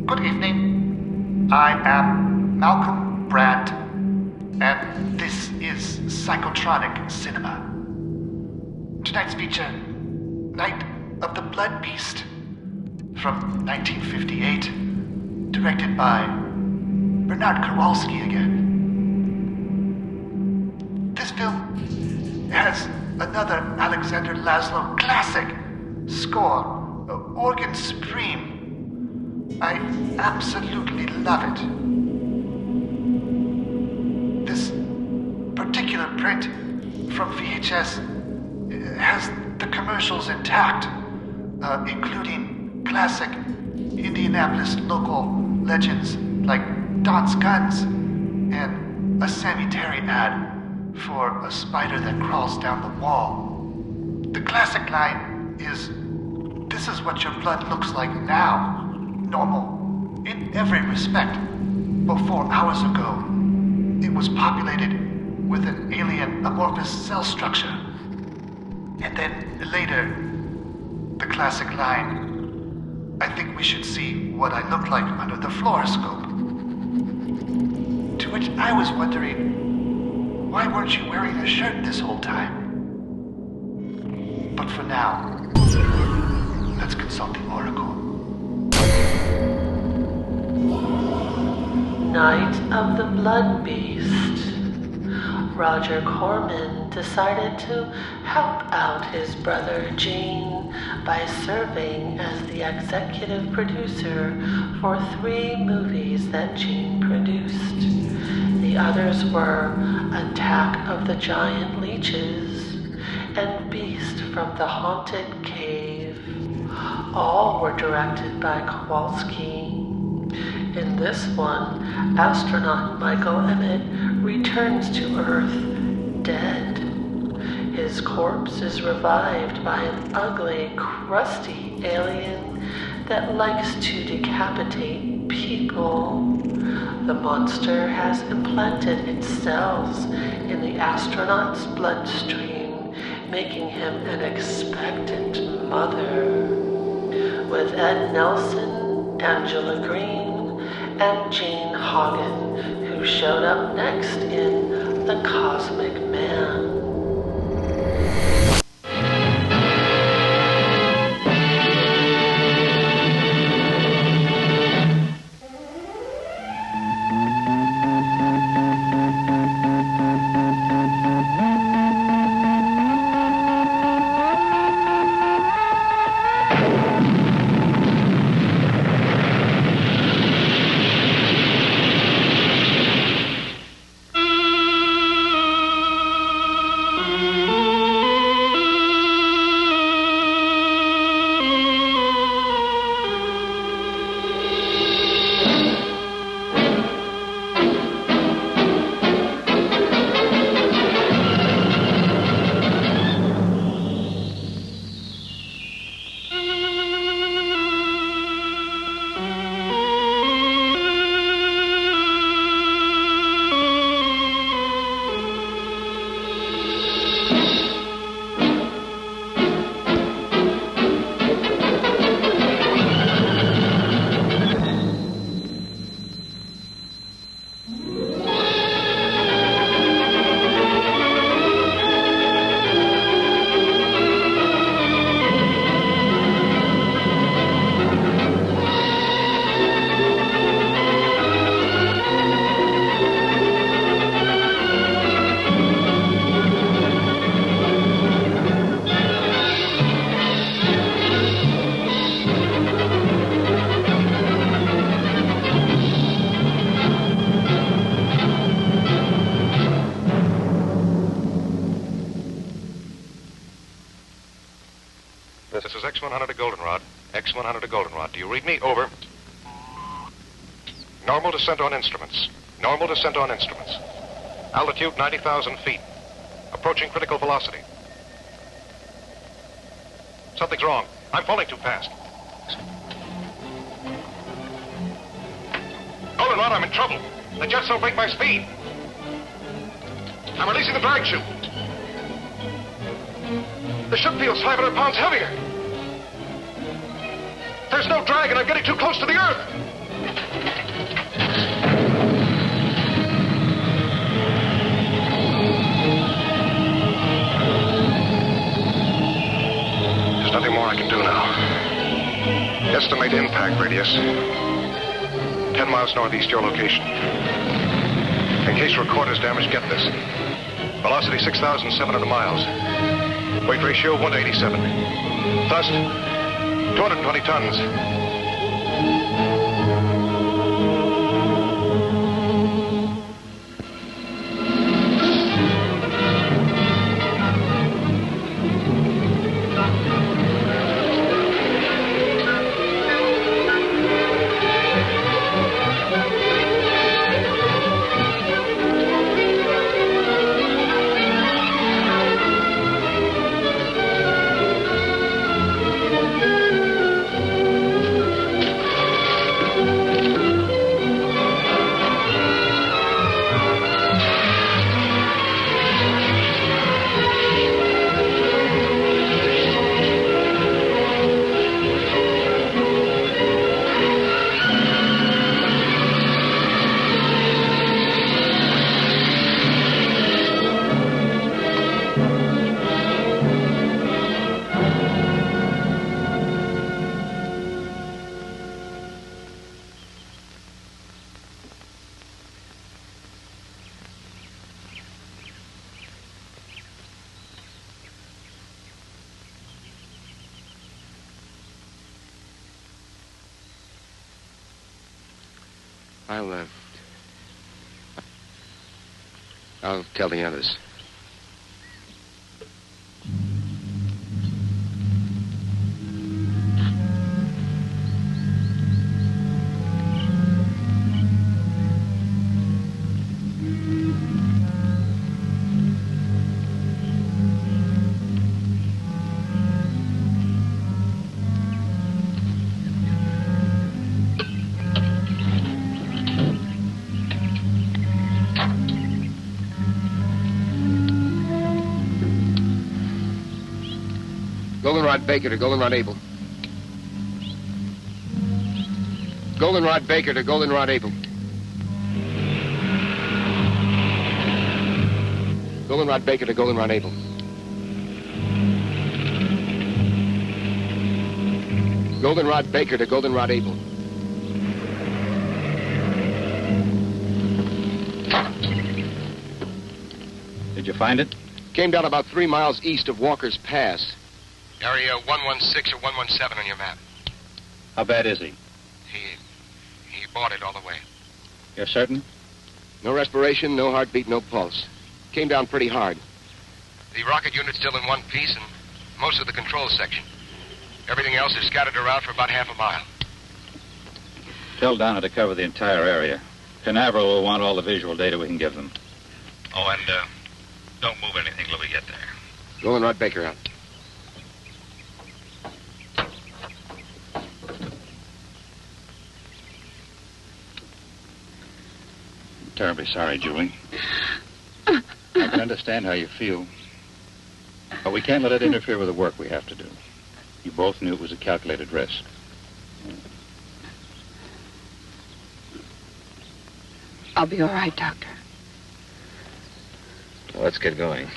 Good evening. I am Malcolm Brandt, and this is Psychotronic Cinema. Tonight's feature, Night of the Blood Beast, from 1958, directed by Bernard Kowalski again. This film has another Alexander Laszlo classic score, Organ Supreme. I absolutely love it. This particular print from VHS has the commercials intact, including classic Indianapolis local legends like Don's Guns and a Sammy Terry ad for a spider that crawls down the wall. The classic line is, "This is what your blood looks like now. Normal in every respect. Before hours ago, it was populated with an alien amorphous cell structure." And then later, the classic line, "I think we should see what I look like under the fluoroscope." To which I was wondering, why weren't you wearing a shirt this whole time? But for now, let's consult the oracle. Night of the Blood Beast. Roger Corman decided to help out his brother Gene by serving as the executive producer for 3 movies that Gene produced. The others were Attack of the Giant Leeches and Beast from the Haunted Cave. All were directed by Kowalski. In this one, astronaut Michael Emmet returns to Earth dead. His corpse is revived by an ugly, crusty alien that likes to decapitate people. The monster has implanted its cells in the astronaut's bloodstream, making him an expectant mother. With Ed Nelson, Angela Green, and Gene Hagen, who showed up next in The Cosmic Man. This is X-100 to Goldenrod. X-100 to Goldenrod. Do you read me? Over. Normal descent on instruments. Normal descent on instruments. Altitude 90,000 feet. Approaching critical velocity. Something's wrong. I'm falling too fast. Goldenrod, I'm in trouble. The jets don't break my speed. I'm releasing the drag chute. The ship feels 500 pounds heavier. There's no drag and I'm getting too close to the Earth. more I can do now. Estimate impact radius. 10 miles northeast your location. In case recorder's damaged, get this. Velocity 6,700 miles. Weight ratio 1 to 87. Thrust 220 tons. I'll tell the others. Goldenrod Baker to Goldenrod Able. Goldenrod Baker to Goldenrod Able. Goldenrod Baker to Goldenrod Able. Goldenrod Baker to Goldenrod Able. Did you find it? Came down about 3 miles east of Walker's Pass. Area 116 or 117 on your map. How bad is he? He bought it all the way. You're certain? No respiration, no heartbeat, no pulse. Came down pretty hard. The rocket unit's still in one piece and most of the control section. Everything else is scattered around for about half a mile. Tell Donna to cover the entire area. Canaveral will want all the visual data we can give them. Oh, and don't move anything till we get there. Goldenrod Baker out. Terribly sorry, Julie. I can understand how you feel. But we can't let it interfere with the work we have to do. You both knew it was a calculated risk. I'll be all right, Doctor. Well, let's get going.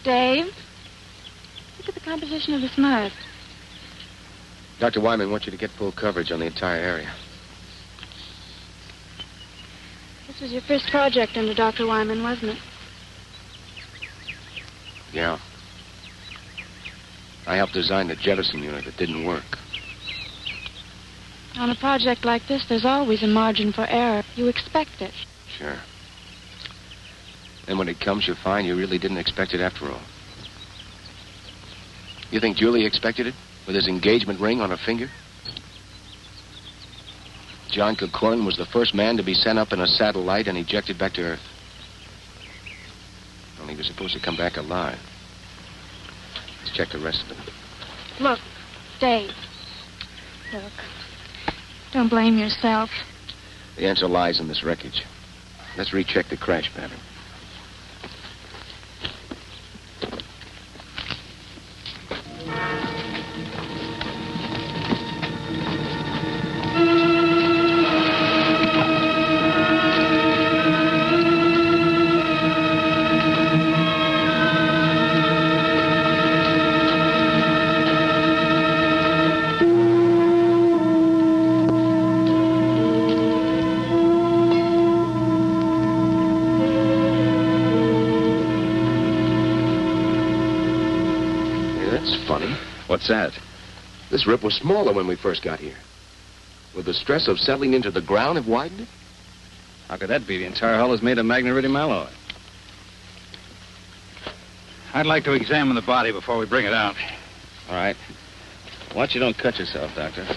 Dave, look at the composition of this mud. Dr. Wyman wants you to get full coverage on the entire area. This was your first project under Dr. Wyman, wasn't it? Yeah. I helped design the jettison unit that didn't work. On a project like this, there's always a margin for error. You expect it. Sure. Then when it comes, you find you really didn't expect it after all. You think Julie expected it? With his engagement ring on her finger? John Corman was the first man to be sent up in a satellite and ejected back to Earth. Well, he was supposed to come back alive. Let's check the rest of it. Look, Dave. Look. Don't blame yourself. The answer lies in this wreckage. Let's recheck the crash pattern. Hey, that's funny. What's that? This rip was smaller when we first got here. Would the stress of settling into the ground have widened it? How could that be? The entire hull is made of magneridium alloy. I'd like to examine the body before we bring it out. All right. Watch you don't cut yourself, Doctor.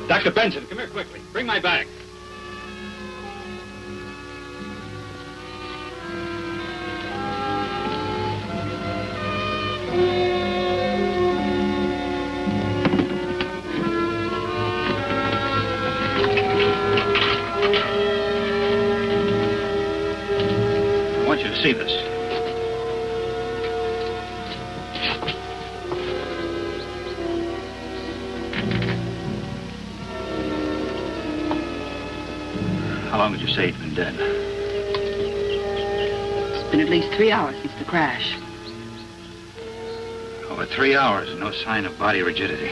Dr. Benson, come here quickly. Bring my bag. I want you to see this. How long would you say he'd been dead? It's been at least 3 hours since the crash. Over 3 hours and no sign of body rigidity.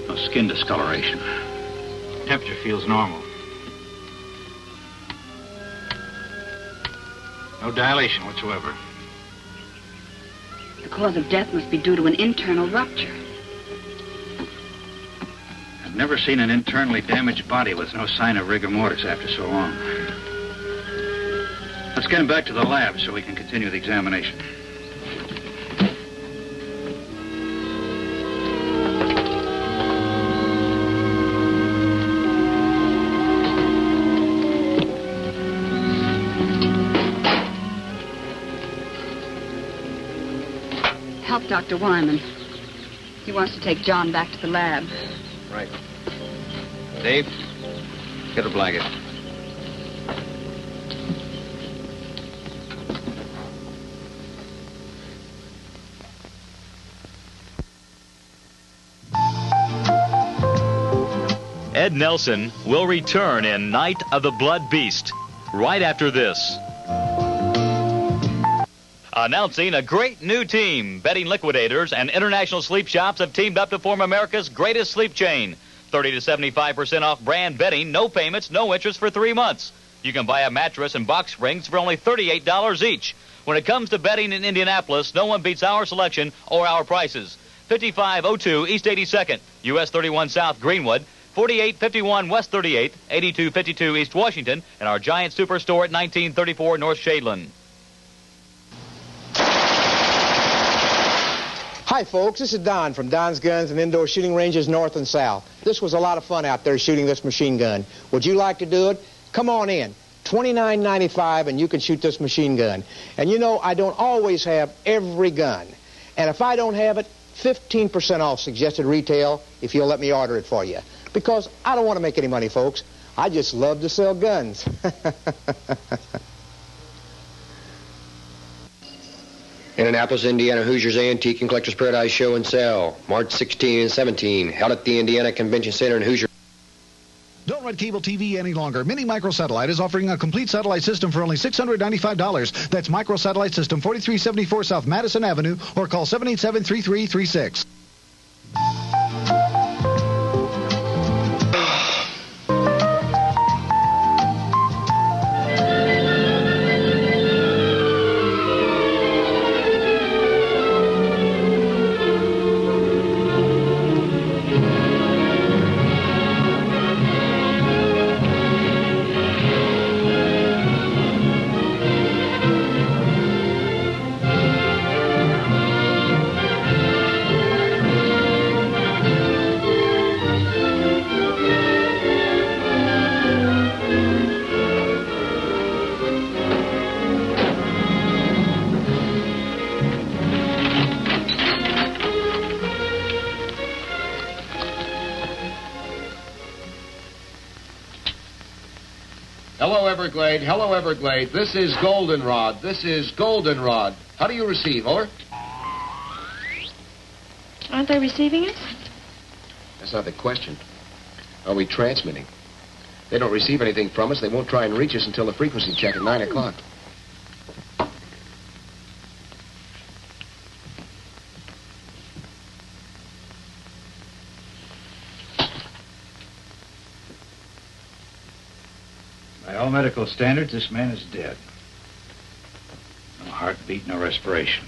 No skin discoloration. Temperature feels normal. No dilation whatsoever. The cause of death must be due to an internal rupture. I've never seen an internally damaged body with no sign of rigor mortis after so long. Let's get him back to the lab so we can continue the examination. Help Dr. Wyman. He wants to take John back to the lab. Right. Dave, get a blanket. Ed Nelson will return in Night of the Blood Beast right after this. Announcing a great new team. Bedding Liquidators and International Sleep Shops have teamed up to form America's greatest sleep chain. 30 to 75% off brand bedding, no payments, no interest for 3 months. You can buy a mattress and box springs for only $38 each. When it comes to bedding in Indianapolis, no one beats our selection or our prices. 5502 East 82nd, US 31 South Greenwood, 4851 West 38th, 8252 East Washington, and our Giant Superstore at 1934 North Shadeland. Hi, folks. This is Don from Don's Guns and Indoor Shooting Ranges North and South. This was a lot of fun out there shooting this machine gun. Would you like to do it? Come on in. $29.95 and you can shoot this machine gun. And you know, I don't always have every gun. And if I don't have it, 15% off suggested retail if you'll let me order it for you. Because I don't want to make any money, folks. I just love to sell guns. Indianapolis, Indiana, Hoosiers Antique and Collectors Paradise Show and Sale, March 16 and 17, held at the Indiana Convention Center in Hoosier. Don't rent cable TV any longer. Mini Microsatellite is offering a complete satellite system for only $695. That's Microsatellite System, 4374 South Madison Avenue, or call 787-3336. Hello, Everglade. This is Goldenrod. This is Goldenrod. How do you receive? Over. Aren't they receiving us? That's not the question. Are we transmitting? If they don't receive anything from us, they won't try and reach us until the frequency check at 9 o'clock. By all medical standards, this man is dead. No heartbeat, no respiration.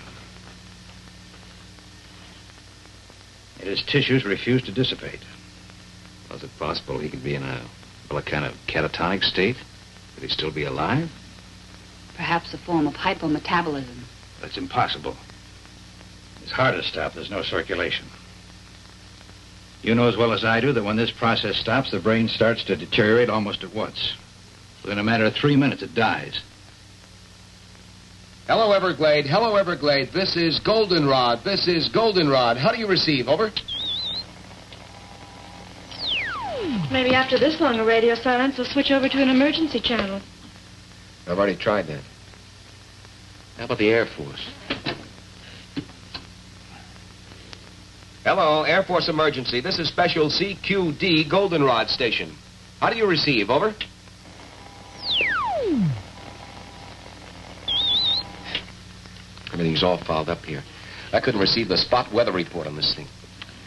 Yet his tissues refuse to dissipate. Was it possible he could be in a kind of catatonic state? Could he still be alive? Perhaps a form of hypometabolism. That's impossible. His heart has stopped. There's no circulation. You know as well as I do that when this process stops, the brain starts to deteriorate almost at once. Within a matter of 3 minutes, it dies. Hello, Everglade. Hello, Everglade. This is Goldenrod. This is Goldenrod. How do you receive? Over. Maybe after this long a radio silence, they'll switch over to an emergency channel. I've already tried that. How about the Air Force? Hello, Air Force emergency. This is Special CQD Goldenrod Station. How do you receive? Over. Everything's all fouled up here. I couldn't receive the spot weather report on this thing.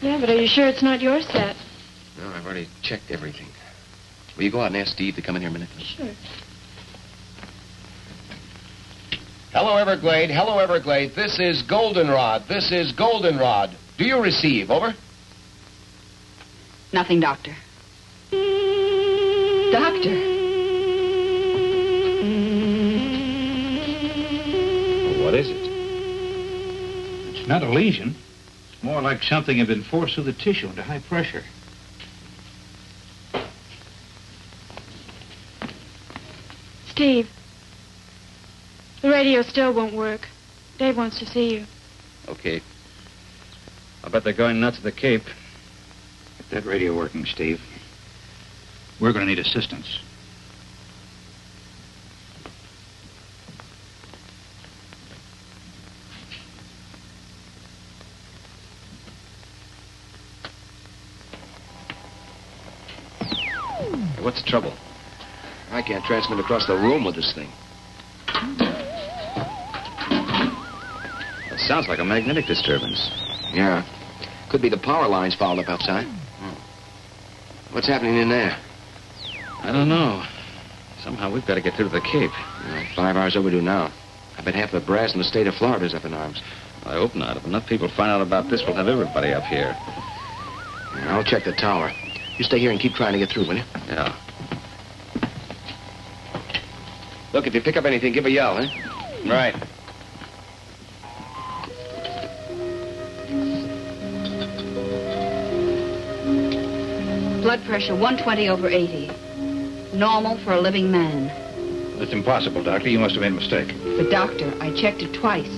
Yeah, but are you sure it's not your set? No, I've already checked everything. Will you go out and ask Steve to come in here a minute? Sure. Hello, Everglade. Hello, Everglade. This is Goldenrod. This is Goldenrod. Do you receive? Over. Nothing, Doctor. Doctor. What is it? It's not a lesion. It's more like something had been forced through the tissue into high pressure. Steve, the radio still won't work. Dave wants to see you. Okay. I'll bet they're going nuts at the Cape. Get that radio working, Steve. We're going to need assistance. Hey, what's the trouble? I can't transmit across the room with this thing. It sounds like a magnetic disturbance. Yeah. Could be the power lines fouled up outside. What's happening in there? I don't know. Somehow we've got to get through to the Cape. 5 hours overdue now. I bet half the brass in the state of Florida's up in arms. I hope not. If enough people find out about this, we'll have everybody up here. Yeah, I'll check the tower. You stay here and keep trying to get through, will you? Yeah. Look, if you pick up anything, give a yell, huh? Right. Blood pressure 120/80. Normal for a living man. That's impossible, Doctor. You must have made a mistake. But, Doctor, I checked it twice.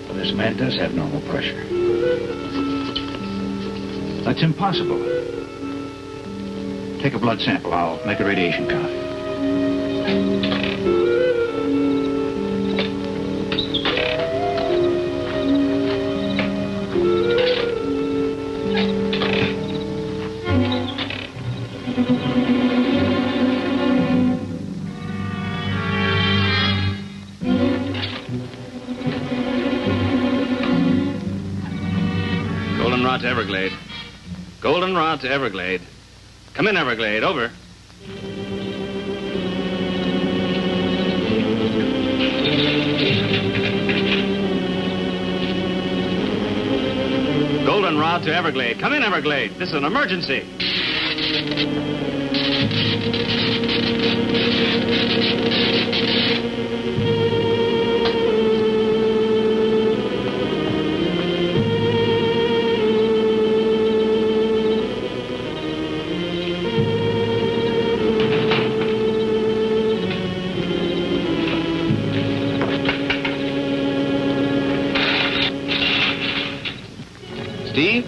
Well, this man does have normal pressure. That's impossible. Take a blood sample. I'll make a radiation count. Goldenrod to Everglade. Goldenrod to Everglade. Come in, Everglade. Over. Goldenrod to Everglade. Come in, Everglade. This is an emergency. Steve?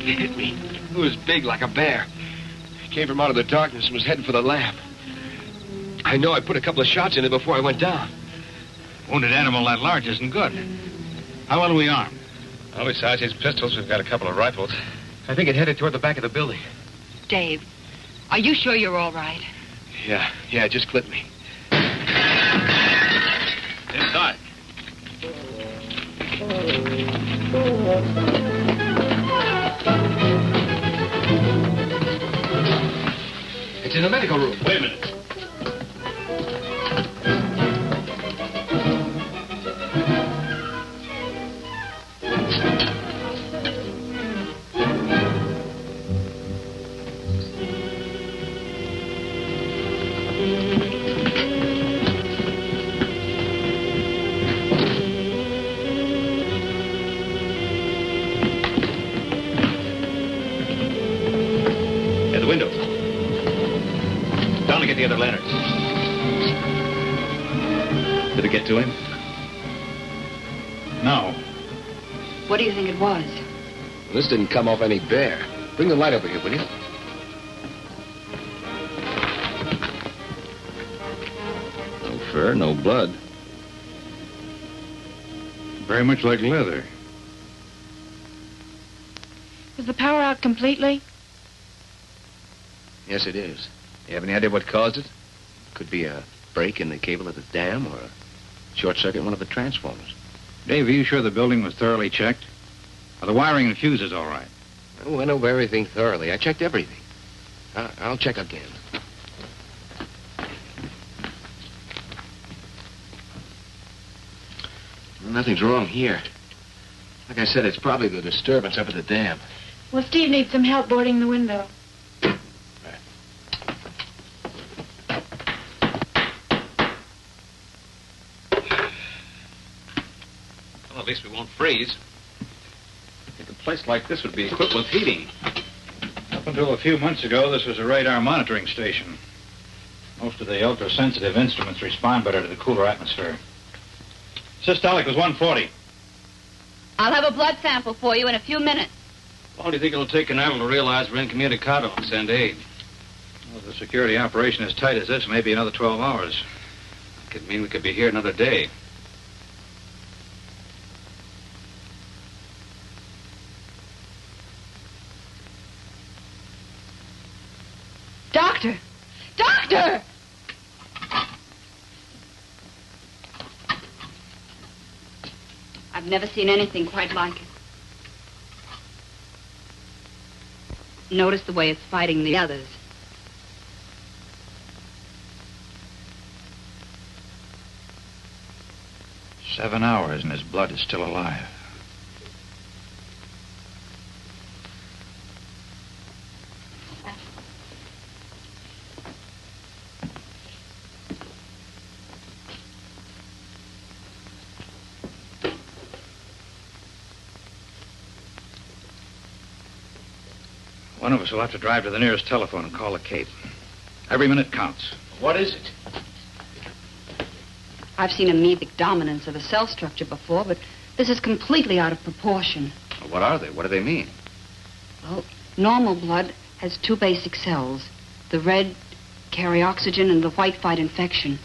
It hit me. It was big like a bear. It came from out of the darkness and was heading for the lab. I know I put a couple of shots in it before I went down. Wounded animal that large isn't good. How well are we armed? Well, besides his pistols, we've got a couple of rifles. I think it headed toward the back of the building. Dave, are you sure you're all right? Yeah, it just clipped me. Inside. It's in the medical room. Wait a minute. The other lanterns. Did it get to him? No. What do you think it was? Well, this didn't come off any bear. Bring the light over here, will you? No fur, no blood. Very much like leather. Was the power out completely? Yes, it is. You have any idea what caused it? Could be a break in the cable of the dam or a short circuit in one of the transformers. Dave, are you sure the building was thoroughly checked? Are the wiring and fuses all right? I went over everything thoroughly. I checked everything. I'll check again. Nothing's wrong here. Like I said, it's probably the disturbance up at the dam. Well, Steve needs some help boarding the window. Well, at least we won't freeze. I think a place like this would be equipped with heating. Up until a few months ago, this was a radar monitoring station. Most of the ultra-sensitive instruments respond better to the cooler atmosphere. Systolic was 140. I'll have a blood sample for you in a few minutes. How long do you think it'll take Canaveral to realize we're incommunicado and send aid? Well, if the security operation is tight as this, maybe another 12 hours. Could mean we could be here another day. Doctor! Doctor! I've never seen anything quite like it. Notice the way it's fighting the others. Seven hours and his blood is still alive. One of us will have to drive to the nearest telephone and call the Cape. Every minute counts. What is it? I've seen amoebic dominance of a cell structure before, but this is completely out of proportion. Well, what are they? What do they mean? Well, normal blood has two basic cells. The red carry oxygen and the white fight infection.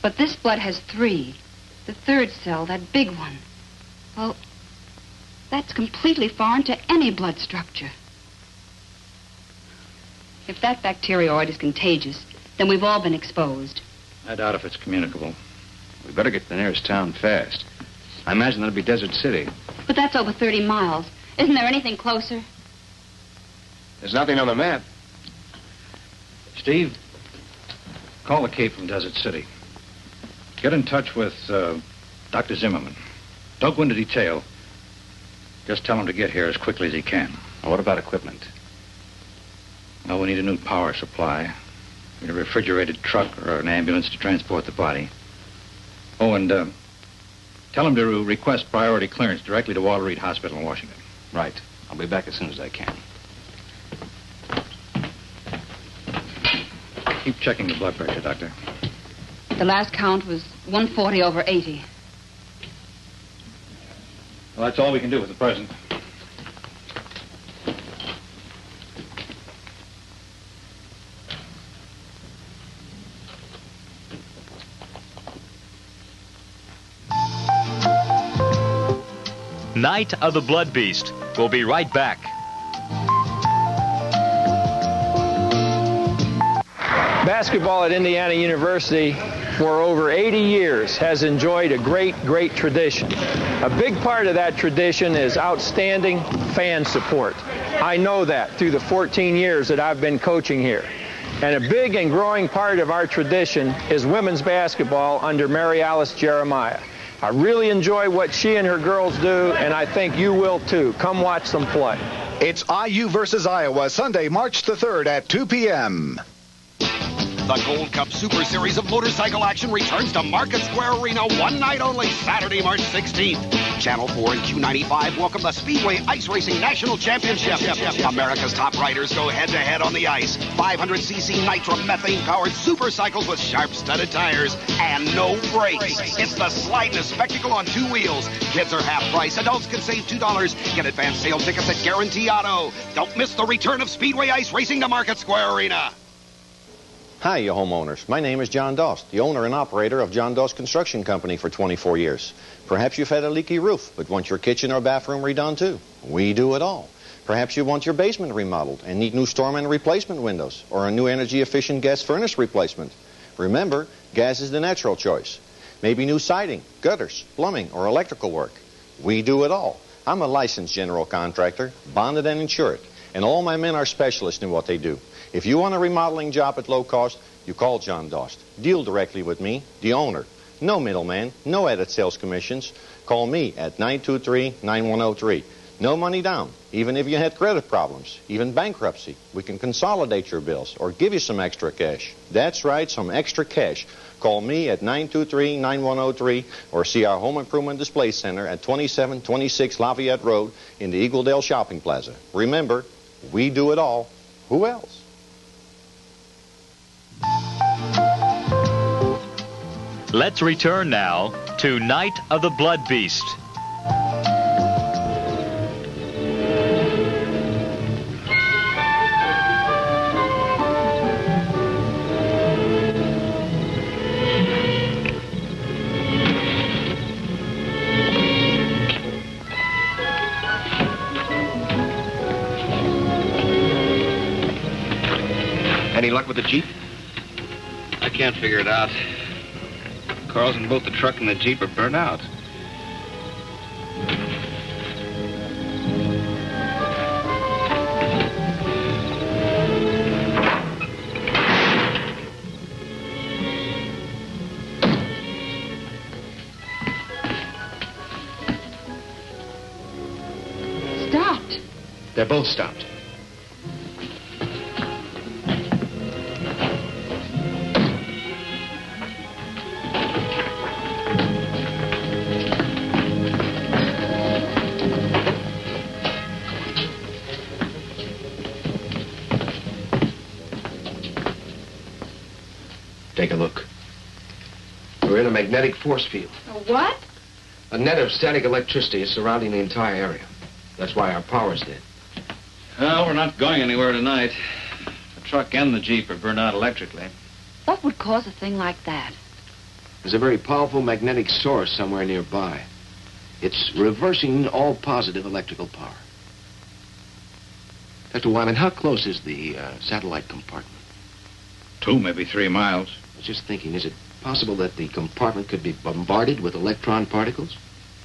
But this blood has three. The third cell, that big one, well, that's completely foreign to any blood structure. If that bacterioid is contagious, then we've all been exposed. I doubt if it's communicable. We better get to the nearest town fast. I imagine that'll be Desert City. But that's over 30 miles. Isn't there anything closer? There's nothing on the map. Steve, call the Cape from Desert City. Get in touch with Dr. Zimmerman. Don't go into detail. Just tell him to get here as quickly as he can. Now, what about equipment? Well, we need a new power supply. We need a refrigerated truck or an ambulance to transport the body. Oh, and tell him to request priority clearance directly to Walter Reed Hospital in Washington. Right. I'll be back as soon as I can. Keep checking the blood pressure, Doctor. The last count was 140 over 80. Well, that's all we can do for the present. Night of the Blood Beast. We'll be right back. Basketball at Indiana University for over 80 years has enjoyed a great tradition. A big part of that tradition is outstanding fan support. I know that through the 14 years that I've been coaching here. And a big and growing part of our tradition is women's basketball under Mary Alice Jeremiah. I really enjoy what she and her girls do, and I think you will too. Come watch them play. It's IU versus Iowa, Sunday, March the 3rd at 2 p.m. The Gold Cup Super Series of motorcycle action returns to Market Square Arena one night only, Saturday, March 16th. Channel 4 and Q95 welcome the Speedway Ice Racing National Championship. America's top riders go head-to-head on the ice. 500cc nitromethane-powered supercycles with sharp-studded tires and no brakes. It's the slidest spectacle on two wheels. Kids are half price. Adults can save $2. Get advance sale tickets at Guarantee Auto. Don't miss the return of Speedway Ice Racing to Market Square Arena. Hi, you homeowners. My name is John Dost, the owner and operator of John Dost Construction Company for 24 years. Perhaps you've had a leaky roof, but want your kitchen or bathroom redone too. We do it all. Perhaps you want your basement remodeled and need new storm and replacement windows or a new energy-efficient gas furnace replacement. Remember, gas is the natural choice. Maybe new siding, gutters, plumbing, or electrical work. We do it all. I'm a licensed general contractor, bonded and insured, and all my men are specialists in what they do. If you want a remodeling job at low cost, you call John Dost. Deal directly with me, the owner. No middleman, no added sales commissions. Call me at 923-9103. No money down, even if you had credit problems, even bankruptcy. We can consolidate your bills or give you some extra cash. That's right, some extra cash. Call me at 923-9103 or see our Home Improvement Display Center at 2726 Lafayette Road in the Eagledale Shopping Plaza. Remember, we do it all. Who else? Let's return now to Night of the Blood Beast. Any luck with the Jeep? I can't figure it out. Cars in both the truck and the Jeep are burnt out. Stopped. They're both stopped. Take a look. We're in a magnetic force field. A what? A net of static electricity is surrounding the entire area. That's why our power's dead. Well, we're not going anywhere tonight. The truck and the Jeep are burned out electrically. What would cause a thing like that? There's a very powerful magnetic source somewhere nearby. It's reversing all positive electrical power. Dr. Wyman, how close is the satellite compartment? 2, maybe 3 miles. I was just thinking, is it possible that the compartment could be bombarded with electron particles?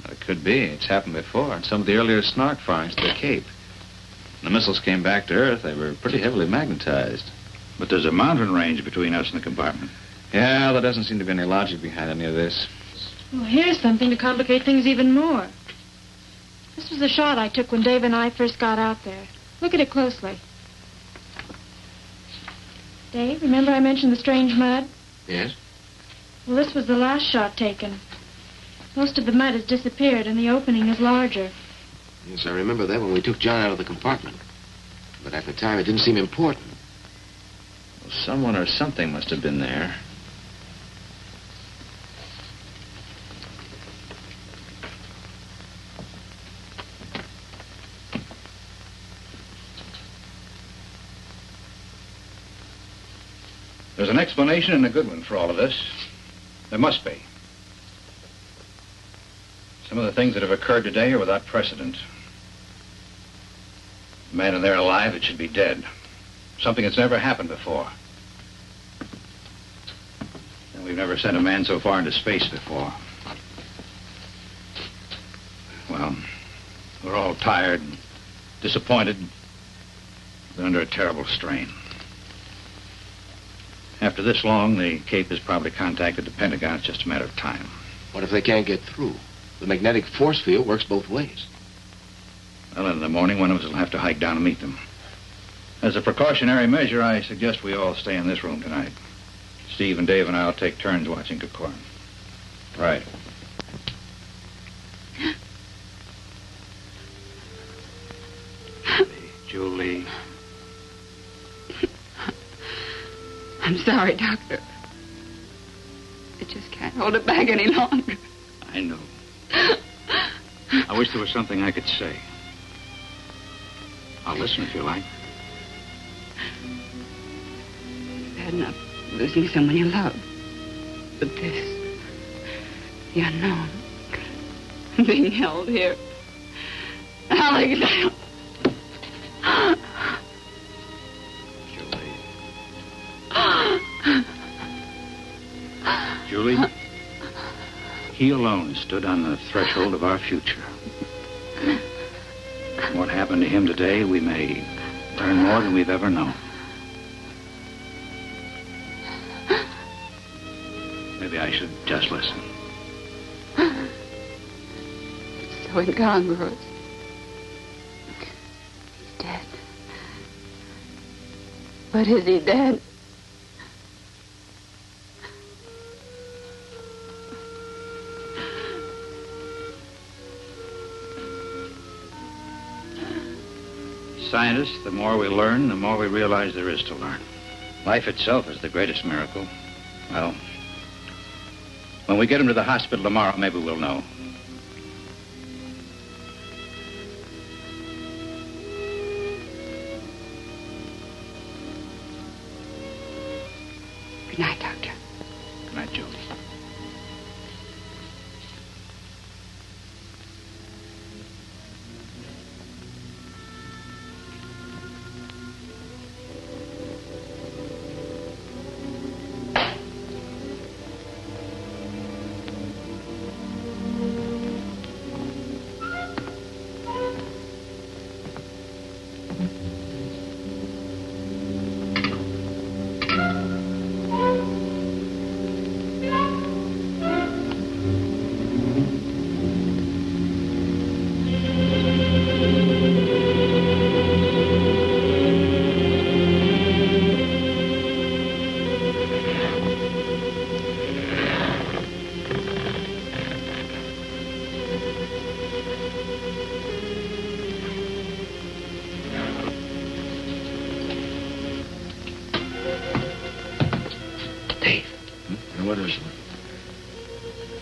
It could be. It's happened before in some of the earlier snark firings to the Cape. When the missiles came back to Earth, they were pretty heavily magnetized. But there's a mountain range between us and the compartment. Yeah, there doesn't seem to be any logic behind any of this. Well, here's something to complicate things even more. This was a shot I took when Dave and I first got out there. Look at it closely. Dave, remember I mentioned the strange mud? Yes? Well, this was the last shot taken. Most of the mud has disappeared, and the opening is larger. Yes, I remember that when we took John out of the compartment. But at the time, it didn't seem important. Well, someone or something must have been there. There's an explanation and a good one for all of this. There must be. Some of the things that have occurred today are without precedent. A man in there alive, it should be dead. Something that's never happened before. And we've never sent a man so far into space before. Well, we're all tired and disappointed. We're under a terrible strain. After this long, the Cape has probably contacted the Pentagon. It's just a matter of time. What if they can't get through? The magnetic force field works both ways. Well, in the morning, one of us will have to hike down and meet them. As a precautionary measure, I suggest we all stay in this room tonight. Steve and Dave and I will take turns watching Corman. Right. Julie. I'm sorry, Doctor. I just can't hold it back any longer. I know. I wish there was something I could say. I'll listen if you like. You've had enough losing someone you love. But this, the unknown, being held here. Alex, Julie, he alone stood on the threshold of our future. What happened to him today, we may learn more than we've ever known. Maybe I should just listen. It's so incongruous. He's dead. But is he dead? Scientists, the more we learn, the more we realize there is to learn. Life itself is the greatest miracle. Well, when we get him to the hospital tomorrow, maybe we'll know. Good night, Doctor. Good night, Julie. What is it? I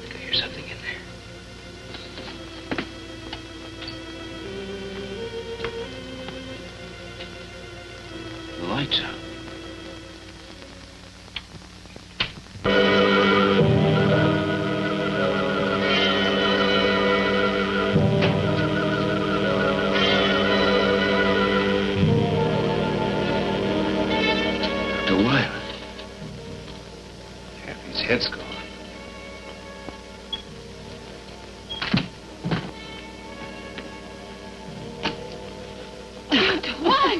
think I hear something in there. The light's out. Head's gone. What?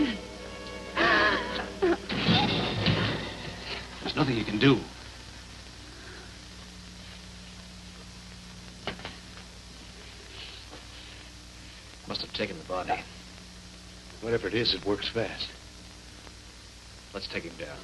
There's nothing you can do. Must have taken the body. Whatever it is, it works fast. Let's take him down.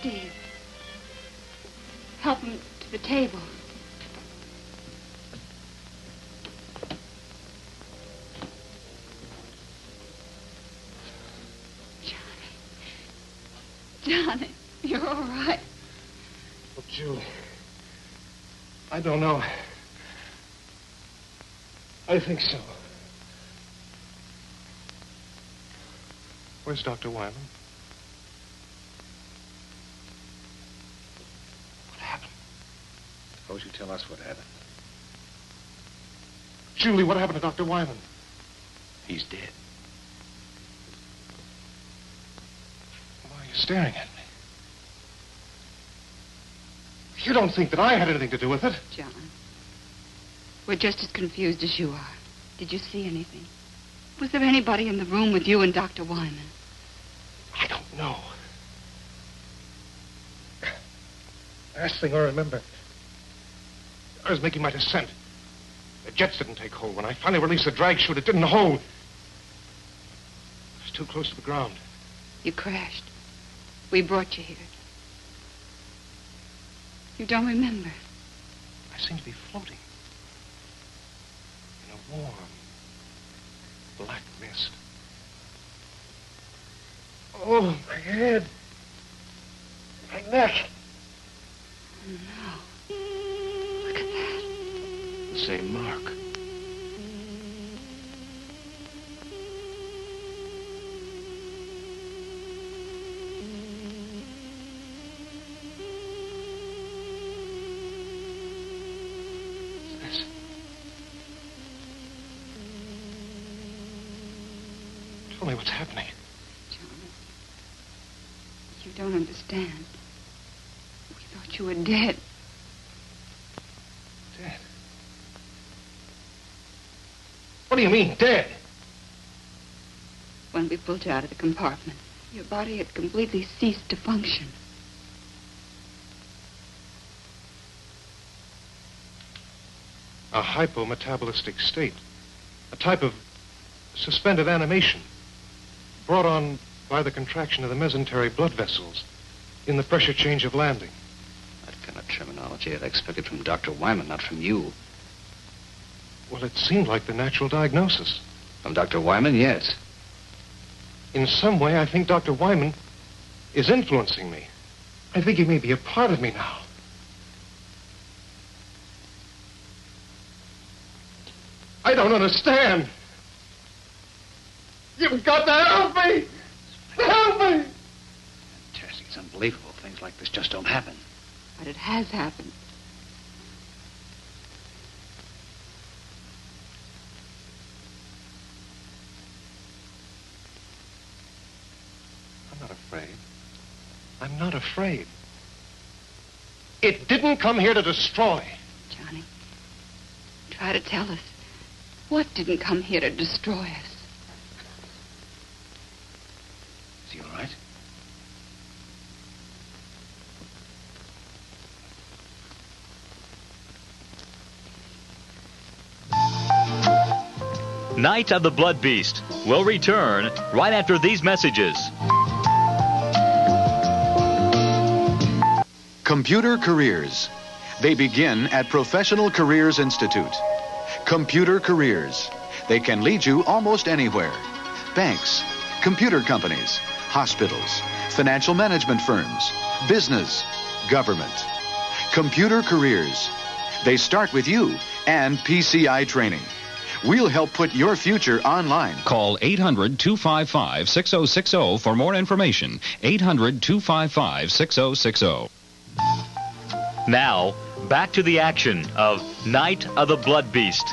Steve. Help him to the table. Johnny, you're all right. Oh, Julie. I don't know. I think so. Where's Dr. Wyman? What happened? Suppose you tell us what happened. Julie, what happened to Dr. Wyman? He's dead. Why are you staring at me? You don't think that I had anything to do with it? John, we're just as confused as you are. Did you see anything? Was there anybody in the room with you and Dr. Wyman? I don't know. Last thing I remember, I was making my descent. The jets didn't take hold. When I finally released the drag chute, it didn't hold. It was too close to the ground. You crashed. We brought you here. You don't remember? I seem to be floating in a warm, black mist. Oh, my head. My neck. Oh, no. Look at that. The same mark. Tell me what's happening. John, you don't understand. We thought you were dead. Dead? What do you mean, dead? When we pulled you out of the compartment, your body had completely ceased to function. A hypometabolistic state. A type of suspended animation brought on by the contraction of the mesenteric blood vessels in the pressure change of landing. That kind of terminology I'd expected from Dr. Wyman, not from you. Well, it seemed like the natural diagnosis. From Dr. Wyman, yes. In some way, I think Dr. Wyman is influencing me. I think he may be a part of me now. I don't understand. You've got to help me! Help me! Fantastic. It's unbelievable. Things like this just don't happen. But it has happened. I'm not afraid. I'm not afraid. It didn't come here to destroy. Johnny, try to tell us. What didn't come here to destroy us? Is he all right? Night of the Blood Beast will return right after these messages. Computer careers. They begin at Professional Careers Institute. Computer careers. They can lead you almost anywhere. Banks, computer companies, hospitals, financial management firms, business, government. Computer careers. They start with you and PCI training. We'll help put your future online. Call 800-255-6060 for more information. 800-255-6060. Now, back to the action of Night of the Blood Beast.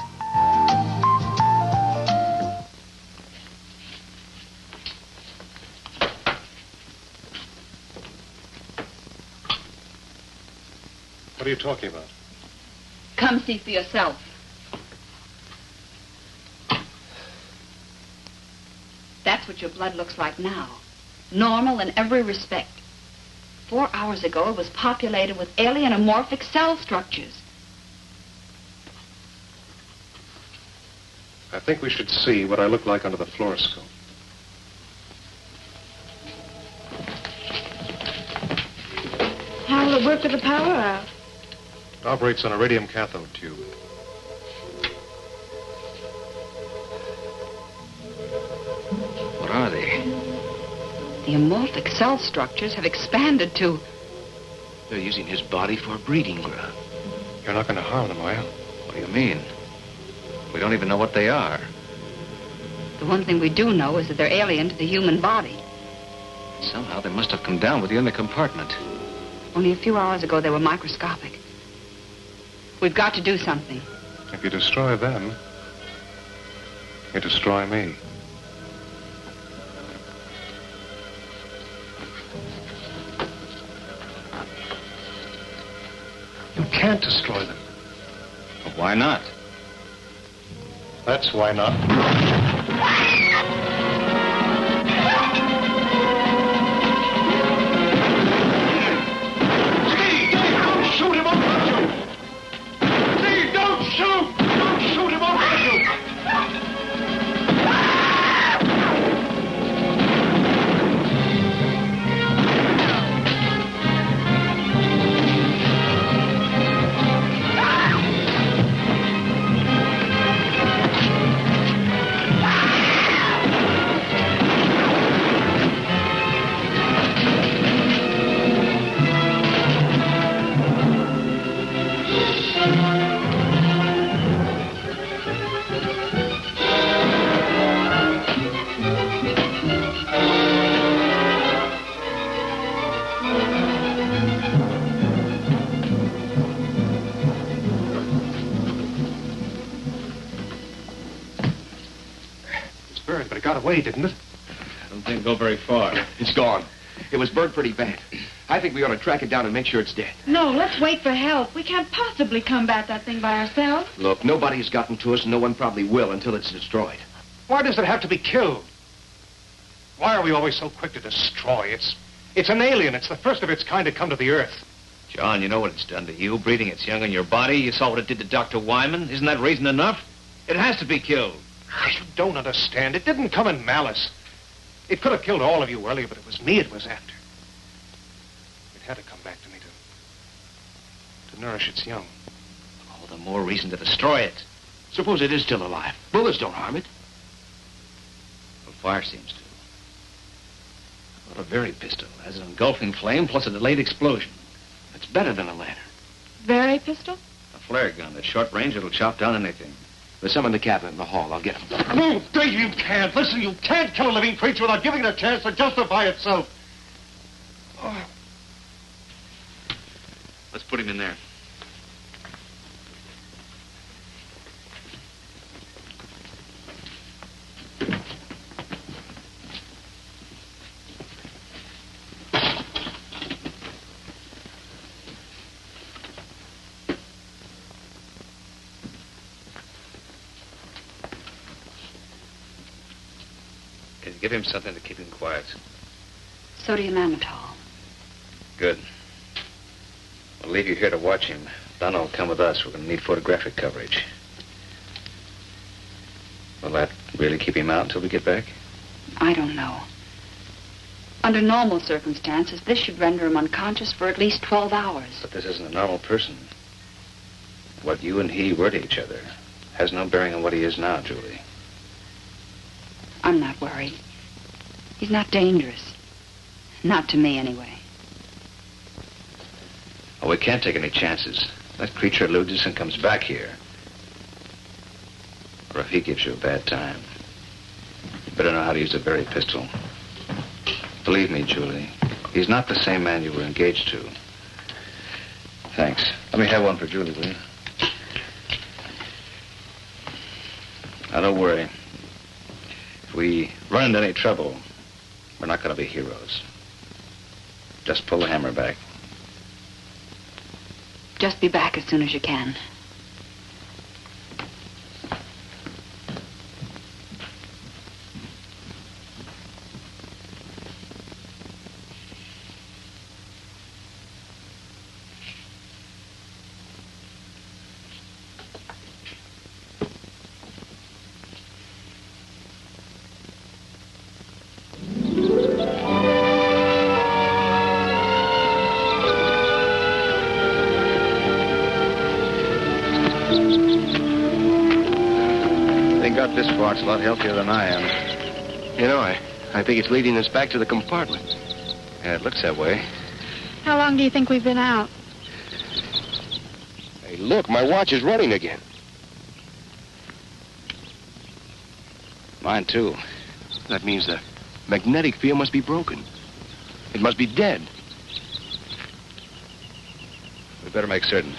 What are you talking about? Come see for yourself. That's what your blood looks like now. Normal in every respect. 4 hours ago, it was populated with alien amorphic cell structures. I think we should see what I look like under the fluoroscope. will it work with the power out? It operates on a radium cathode tube. What are they? The amorphic cell structures have expanded to... They're using his body for a breeding ground. You're not going to harm them, are you? What do you mean? We don't even know what they are. The one thing we do know is that they're alien to the human body. Somehow they must have come down with you in the compartment. Only a few hours ago, they were microscopic. We've got to do something. If you destroy them, you destroy me. You can't destroy them. Well, why not? That's why not. Shoot him up, shoot! Steve, don't shoot! Don't shoot him up, shoot! But it got away, didn't it? I don't think it'll go very far. It's gone. It was burned pretty bad. I think we ought to track it down and make sure it's dead. No, let's wait for help. We can't possibly combat that thing by ourselves. Look, nobody's gotten to us, and no one probably will until it's destroyed. Why does it have to be killed? Why are we always so quick to destroy? It's an alien. It's the first of its kind to come to the Earth. John, you know what it's done to you, breeding its young in your body. You saw what it did to Dr. Wyman. Isn't that reason enough? It has to be killed. You don't understand. It didn't come in malice. It could have killed all of you earlier, but it was me it was after. It had to come back to me to nourish its young. All the more reason to destroy it. Suppose it is still alive. Bullets don't harm it. Well, fire seems to. Well, a very pistol has an engulfing flame plus a delayed explosion. It's better than a lantern. Very pistol? A flare gun. At short range, it'll chop down anything. There's some in the cabinet in the hall. I'll get them. No, Dave, you can't. Listen, you can't kill a living creature without giving it a chance to justify itself. Oh. Let's put him in there. Give him something to keep him quiet. Sodium amytal. Good. We'll leave you here to watch him. Donna will come with us. We're going to need photographic coverage. Will that really keep him out until we get back? I don't know. Under normal circumstances, this should render him unconscious for at least 12 hours. But this isn't a normal person. What you and he were to each other has no bearing on what he is now, Julie. I'm not worried. He's not dangerous. Not to me, anyway. Oh, we can't take any chances. That creature eludes us and comes back here. Or if he gives you a bad time, you better know how to use a berry pistol. Believe me, Julie, he's not the same man you were engaged to. Thanks. Let me have one for Julie, will you? Now, don't worry. If we run into any trouble, we're not going to be heroes. Just pull the hammer back. Just be back as soon as you can. this part's a lot healthier than I am. You know, I think it's leading us back to the compartment. Yeah, it looks that way. How long do you think we've been out? Hey, look, my watch is running again. Mine, too. That means the magnetic field must be broken. It must be dead. We better make certain.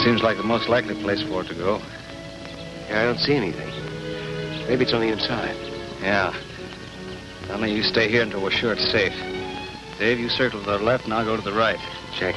Seems like the most likely place for it to go. Yeah, I don't see anything. Maybe it's on the inside. Yeah. Only you stay here until we're sure it's safe. Dave, you circle to the left and I'll go to the right. Check.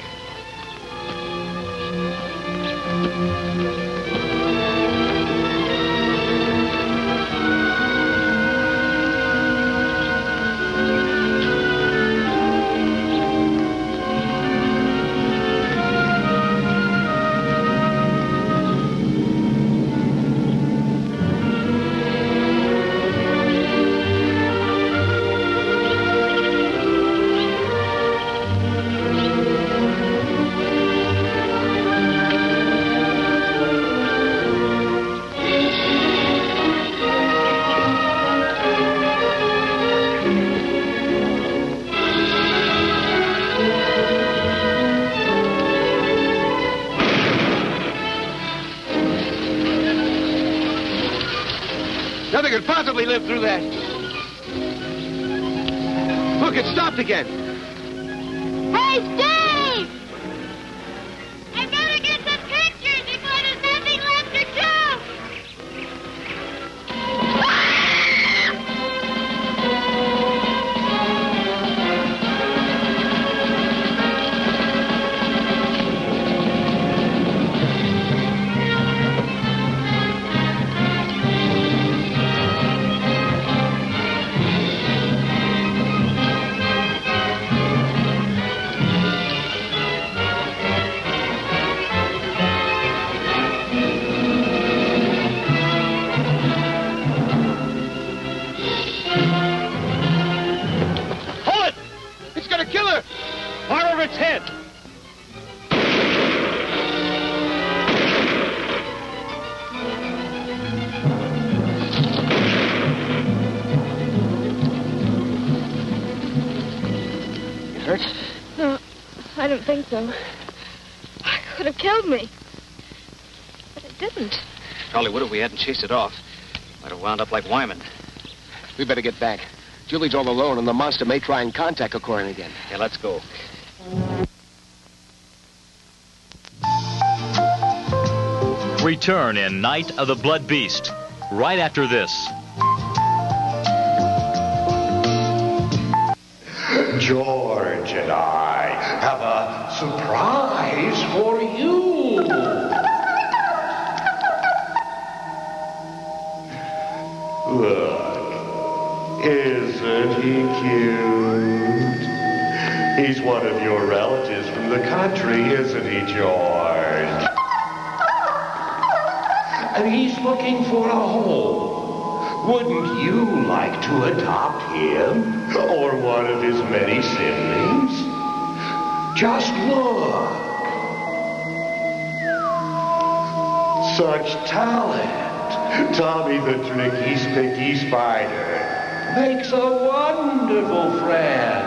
Nothing could possibly live through that. Look, it stopped again. Hey, Steve! I better get some pictures before there's nothing left to do! its head. You hurt? No, I don't think so. It could have killed me. But it didn't. Probably would if we hadn't chased it off. Might have wound up like Wyman. We better get back. Julie's all alone, and the monster may try and contact Corman again. Yeah, let's go. Return in Night of the Blood Beast, right after this. George and I have a surprise for you. Look, isn't he cute? He's one of your relatives from the country, isn't he, George? And he's looking for a home. Wouldn't you like to adopt him or one of his many siblings? Just look. Such talent. Tommy the Tricky Sticky Spider makes a wonderful friend.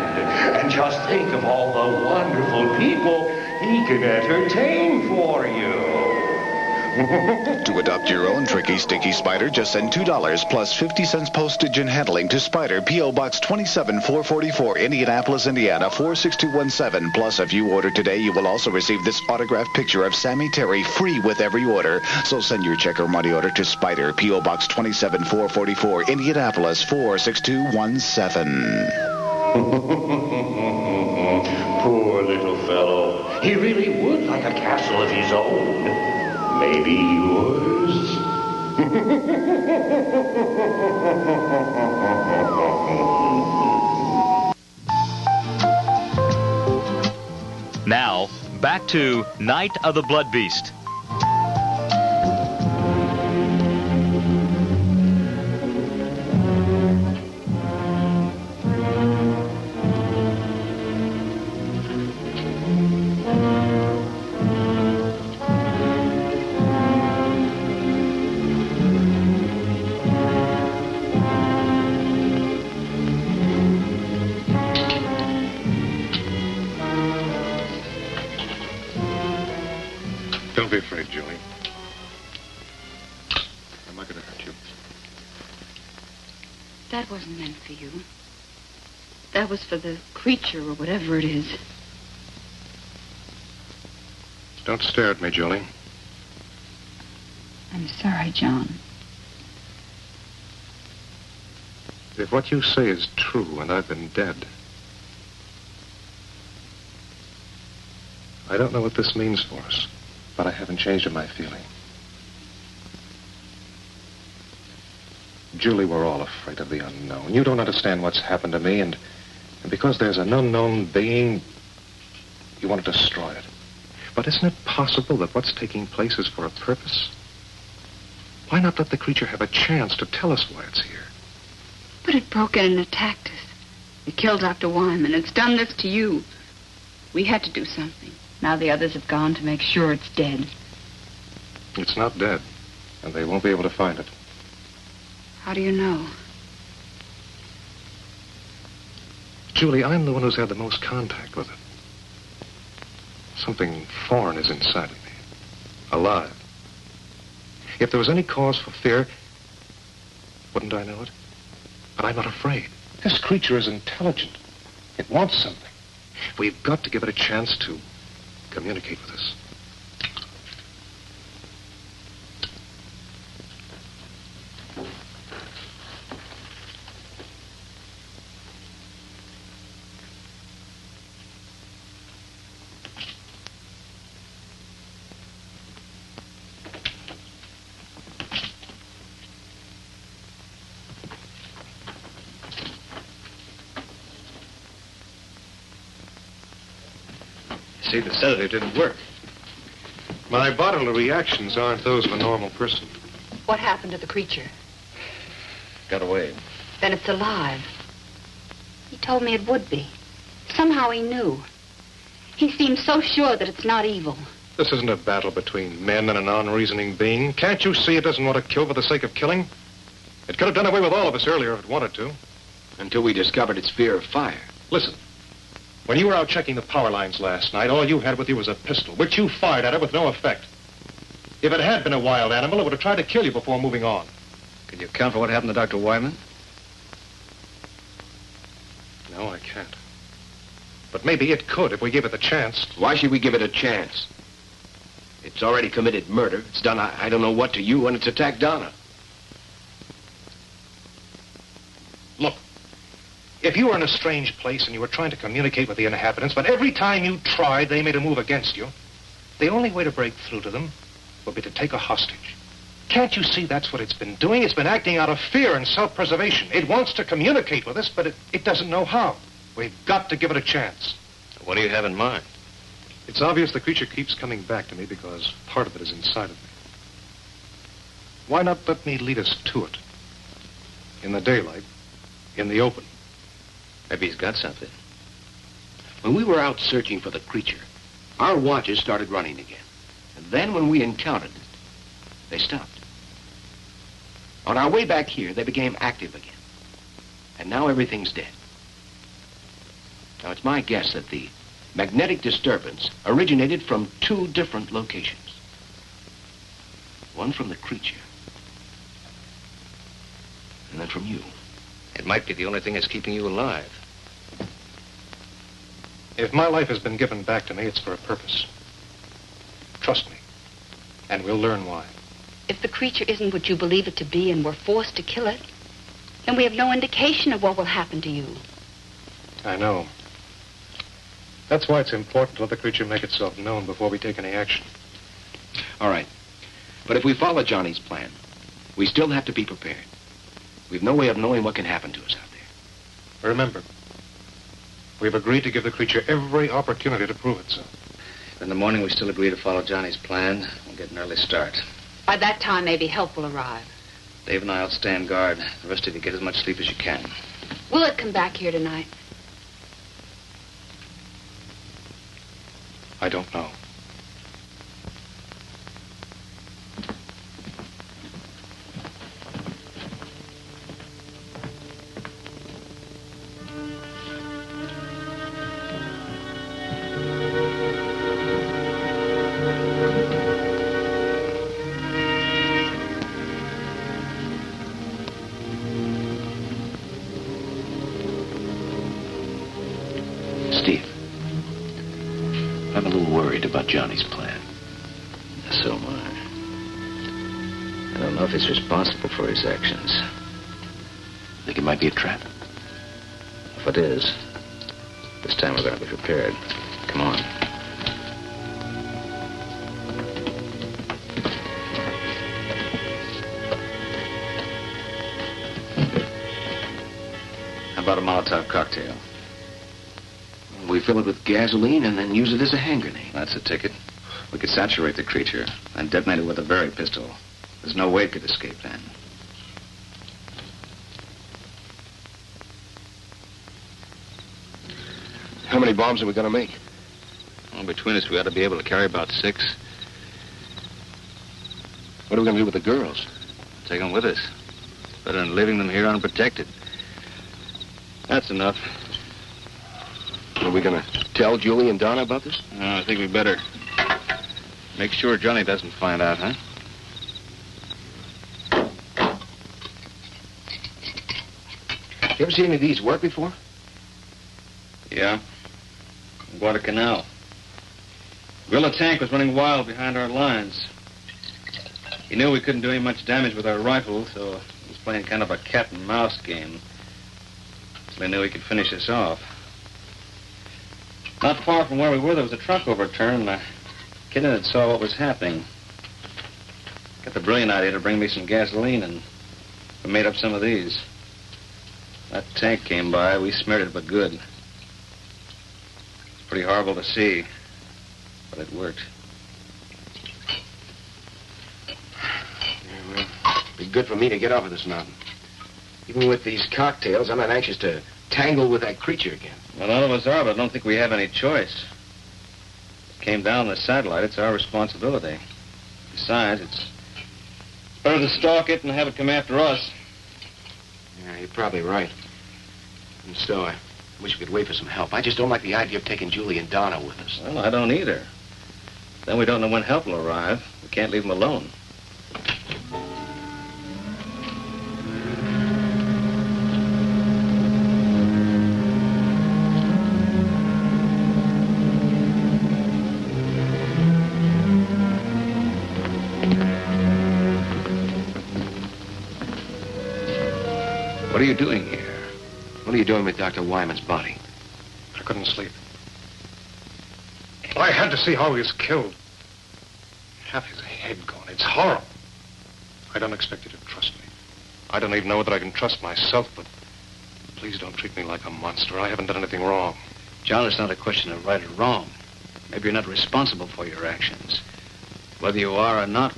And just think of all the wonderful people he can entertain for you. To adopt your own tricky, sticky spider, just send $2 plus 50 cents postage and handling to Spider, P.O. Box 27444, Indianapolis, Indiana, 46217. Plus, if you order today, you will also receive this autographed picture of Sammy Terry free with every order. So send your check or money order to Spider, P.O. Box 27444, Indianapolis, 46217. Poor little fellow. He really would like a castle of his own. Maybe yours? Now, back to Night of the Blood Beast. Don't be afraid, Julie. I'm not going to hurt you. That wasn't meant for you. That was for the creature or whatever it is. Don't stare at me, Julie. I'm sorry, John. If what you say is true and I've been dead, I don't know what this means for us, but I haven't changed in my feeling. Julie, we're all afraid of the unknown. You don't understand what's happened to me, and because there's an unknown being, you want to destroy it. But isn't it possible that what's taking place is for a purpose? Why not let the creature have a chance to tell us why it's here? But it broke in and attacked us. It killed Dr. Wyman. It's done this to you. We had to do something. Now the others have gone to make sure it's dead. It's not dead, and they won't be able to find it. How do you know? Julie, I'm the one who's had the most contact with it. Something foreign is inside of me. Alive. If there was any cause for fear, wouldn't I know it? But I'm not afraid. This creature is intelligent. It wants something. We've got to give it a chance to communicate with us. See, the sedative didn't work. My bodily reactions aren't those of a normal person. What happened to the creature? Got away. Then it's alive. He told me it would be. Somehow he knew. He seems so sure that it's not evil. This isn't a battle between men and an unreasoning being. Can't you see it doesn't want to kill for the sake of killing? It could have done away with all of us earlier if it wanted to. Until we discovered its fear of fire. Listen. When you were out checking the power lines last night, all you had with you was a pistol, which you fired at it with no effect. If it had been a wild animal, it would have tried to kill you before moving on. Can you account for what happened to Dr. Wyman? No, I can't. But maybe it could if we gave it the chance. Why should we give it a chance? It's already committed murder. It's done I don't know what to you, and it's attacked Donna. Look. If you were in a strange place and you were trying to communicate with the inhabitants, but every time you tried, they made a move against you, the only way to break through to them would be to take a hostage. Can't you see that's what it's been doing? It's been acting out of fear and self-preservation. It wants to communicate with us, but it doesn't know how. We've got to give it a chance. What do you have in mind? It's obvious the creature keeps coming back to me because part of it is inside of me. Why not let me lead us to it? In the daylight, in the open. Maybe he's got something. When we were out searching for the creature, our watches started running again. And then when we encountered it, they stopped. On our way back here, they became active again. And now everything's dead. Now, it's my guess that the magnetic disturbance originated from two different locations. One from the creature. And then from you. It might be the only thing that's keeping you alive. If my life has been given back to me, it's for a purpose. Trust me. And we'll learn why. If the creature isn't what you believe it to be and we're forced to kill it, then we have no indication of what will happen to you. I know. That's why it's important to let the creature make itself known before we take any action. All right. But if we follow Johnny's plan, we still have to be prepared. We've no way of knowing what can happen to us out there. Remember, we've agreed to give the creature every opportunity to prove itself. If in the morning we still agree to follow Johnny's plan, we'll get an early start. By that time, maybe help will arrive. Dave and I will stand guard. The rest of you get as much sleep as you can. Will it come back here tonight? I don't know. Steve, I'm a little worried about Johnny's plan. So am I. I don't know if he's responsible for his actions. Think it might be a trap? If it is, this time we're going to be prepared. Come on. How about a Molotov cocktail? We fill it with gasoline and then use it as a hand grenade. That's a ticket. We could saturate the creature and detonate it with a berry pistol. There's no way it could escape then. How many bombs are we going to make? Well, between us, we ought to be able to carry about 6. What are we going to do with the girls? Take them with us. Better than leaving them here unprotected. That's enough. Are we going to tell Julie and Donna about this? No, I think we better make sure Johnny doesn't find out, huh? You ever seen any of these work before? Yeah. Guadalcanal. Guerrilla tank was running wild behind our lines. He knew we couldn't do any much damage with our rifles, so he was playing kind of a cat and mouse game. So he knew he could finish us off. Not far from where we were, there was a truck overturned, and the kid in it saw what was happening. Got the brilliant idea to bring me some gasoline, and we made up some of these. That tank came by, we smeared it, but good. It's pretty horrible to see, but it worked. Yeah, well, it'd be good for me to get off of this mountain. Even with these cocktails, I'm not anxious to tangle with that creature again. Well, none of us are, but I don't think we have any choice. It came down the satellite. It's our responsibility. Besides, it's better to stalk it and have it come after us. Yeah, you're probably right. And so, I wish we could wait for some help. I just don't like the idea of taking Julie and Donna with us. Well, I don't either. Then we don't know when help will arrive. We can't leave them alone. What are you doing here? What are you doing with Dr. Wyman's body? I couldn't sleep. I had to see how he was killed. Half his head gone. It's horrible. I don't expect you to trust me. I don't even know whether I can trust myself, but please don't treat me like a monster. I haven't done anything wrong. John, it's not a question of right or wrong. Maybe you're not responsible for your actions. Whether you are or not,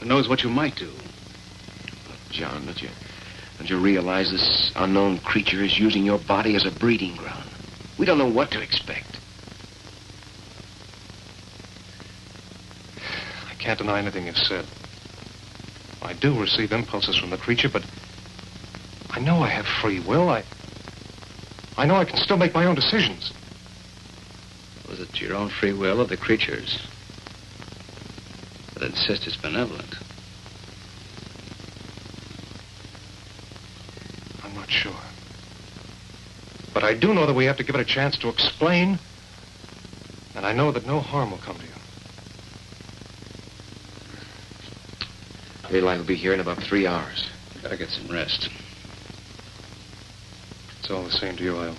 who knows what you might do. Look, John, don't you realize this unknown creature is using your body as a breeding ground? We don't know what to expect. I can't deny anything you've said. I do receive impulses from the creature, but I know I have free will. I know I can still make my own decisions. Was it your own free will or the creature's that insist it's benevolent? not sure. But I do know that we have to give it a chance to explain, and I know that no harm will come to you. Daylight will be here in about 3 hours. Better get some rest. It's all the same to you. I'll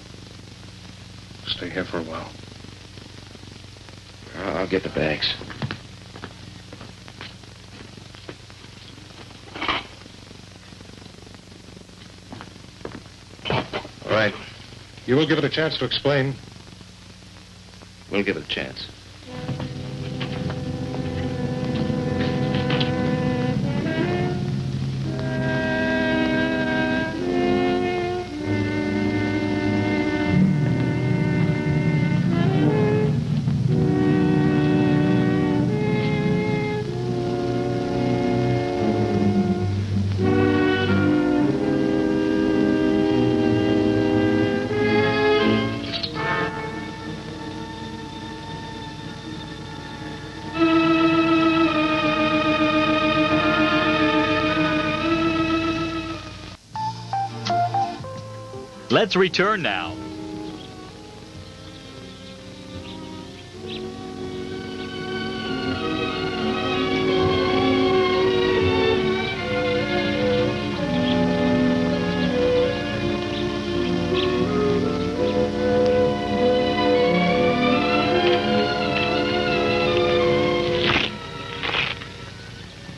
stay here for a while. I'll get the bags. All right. You will give it a chance to explain. We'll give it a chance. Let's return now.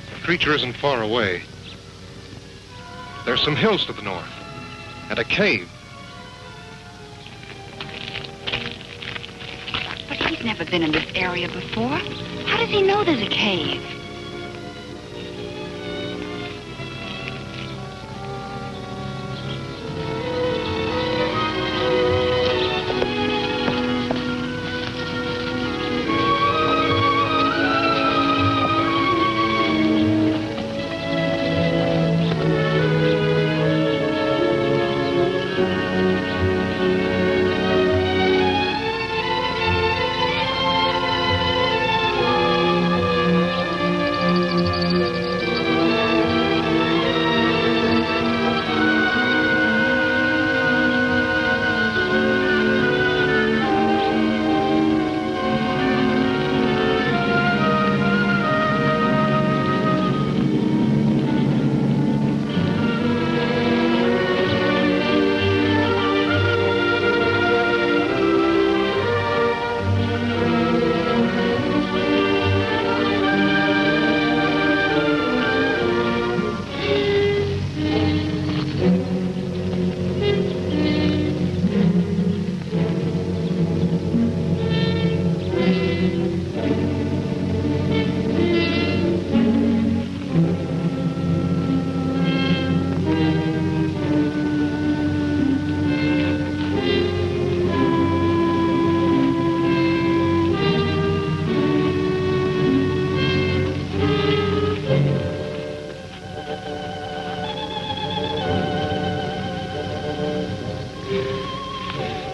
The creature isn't far away. There's some hills to the north, and a cave. But he's never been in this area before. How does he know there's a cave?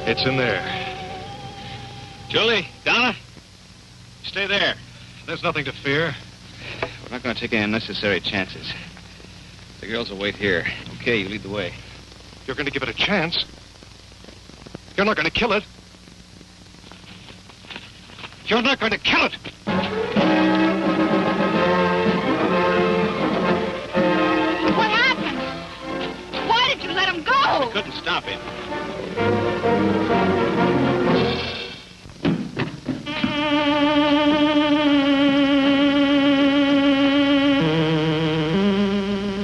It's in there. Julie, Donna, stay there. There's nothing to fear. We're not going to take any unnecessary chances. The girls will wait here. Okay, you lead the way. You're going to give it a chance. You're not going to kill it. You're not going to kill it. What happened? Why did you let him go? We couldn't stop him.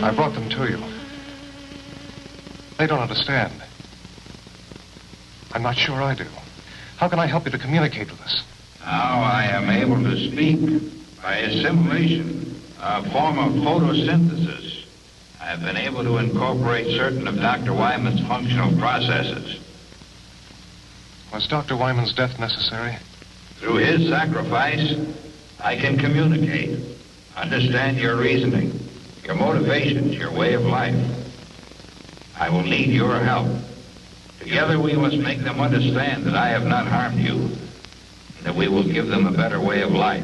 I brought them to you. They don't understand. I'm not sure I do. How can I help you to communicate with us? Now I am able to speak by assimilation, a form of photosynthesis. I've been able to incorporate certain of Dr. Wyman's functional processes. Was Dr. Wyman's death necessary? Through his sacrifice, I can communicate, understand your reasoning, your motivations, your way of life. I will need your help. Together we must make them understand that I have not harmed you, and that we will give them a better way of life.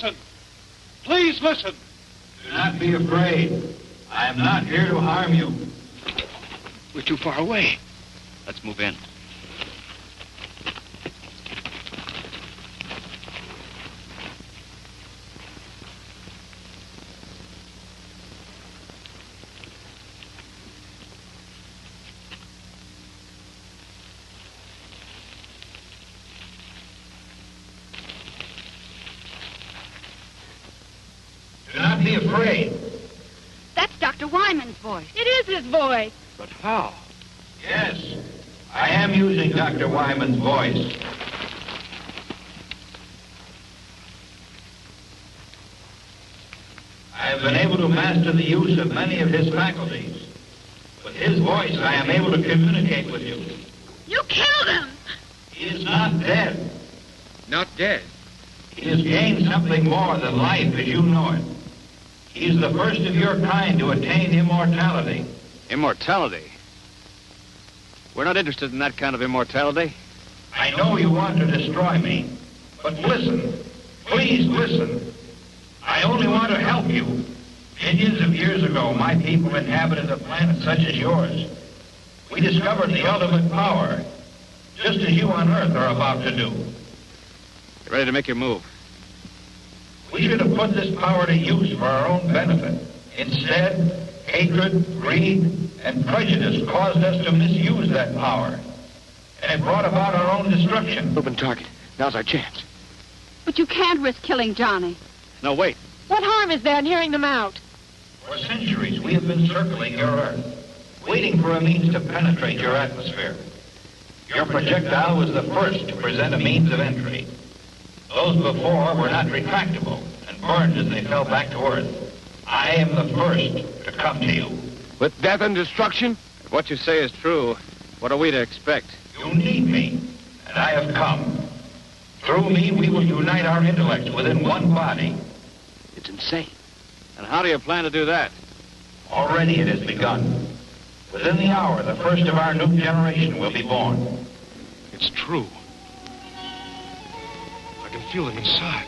listen. Please listen. Do not be afraid. I am not here to harm you. We're too far away. Let's move in. Do not be afraid. That's Dr. Wyman's voice. It is his voice. But how? Yes, I am using Dr. Wyman's voice. I have been able to master the use of many of his faculties. With his voice, I am able to communicate with you. You killed him! He is not dead. Not dead? He has gained something more than life as you know it. He is the first of your kind to attain immortality. Immortality? We're not interested in that kind of immortality. I know you want to destroy me, but listen. Please listen. I only want to help you. Millions of years ago, my people inhabited a planet such as yours. We discovered the ultimate power, just as you on Earth are about to do. You're ready to make your move. We should have put this power to use for our own benefit. Instead, hatred, greed, and prejudice caused us to misuse that power. And it brought about our own destruction. Open target. Now's our chance. But you can't risk killing Johnny. No, wait. What harm is there in hearing them out? For centuries, we have been circling your Earth, waiting for a means to penetrate your atmosphere. Your projectile was the first to present a means of entry. Those before were not retractable and burned as they fell back to Earth. I am the first to come to you. With death and destruction? If what you say is true, what are we to expect? You need me, and I have come. Through me, we will unite our intellects within one body. It's insane. And how do you plan to do that? Already it has begun. Within the hour, the first of our new generation will be born. It's true. I can feel them inside.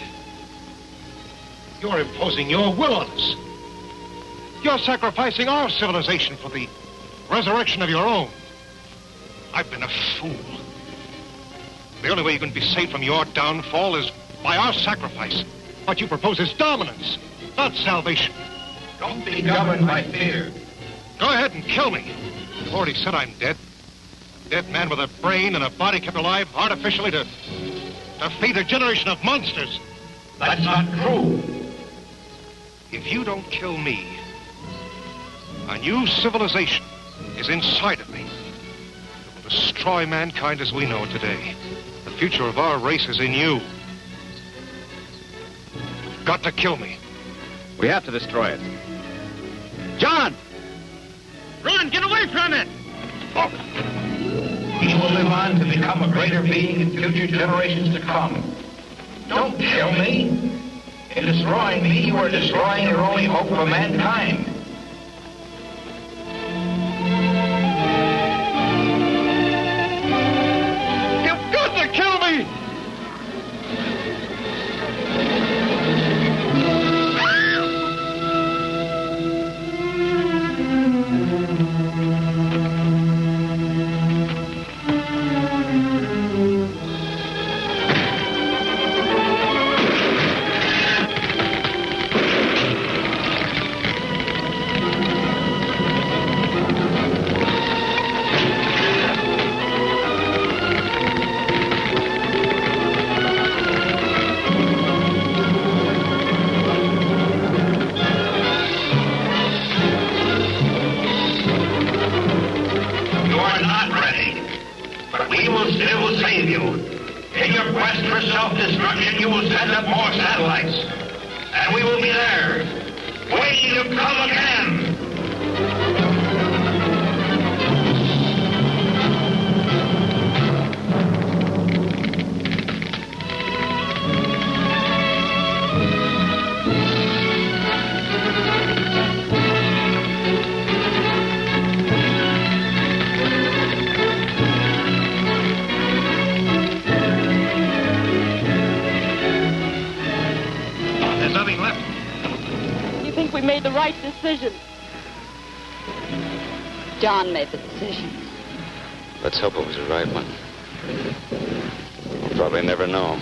You're imposing your will on us. You're sacrificing our civilization for the resurrection of your own. I've been a fool. The only way you can be saved from your downfall is by our sacrifice. What you propose is dominance, not salvation. Don't be governed by fear. Go ahead and kill me. You've already said I'm dead. A dead man with a brain and a body kept alive artificially to feed a generation of monsters. That's not true. If you don't kill me, a new civilization is inside of me. It will destroy mankind as we know it today. The future of our race is in you. You've got to kill me. We have to destroy it. John! Run! Get away from it! Oh. He will live on to become a greater being in future generations to come. Don't kill me. In destroying me, you are destroying your only hope for mankind. You've got to kill me! made the right decision. John made the decision. Let's hope it was the right one. We'll probably never know.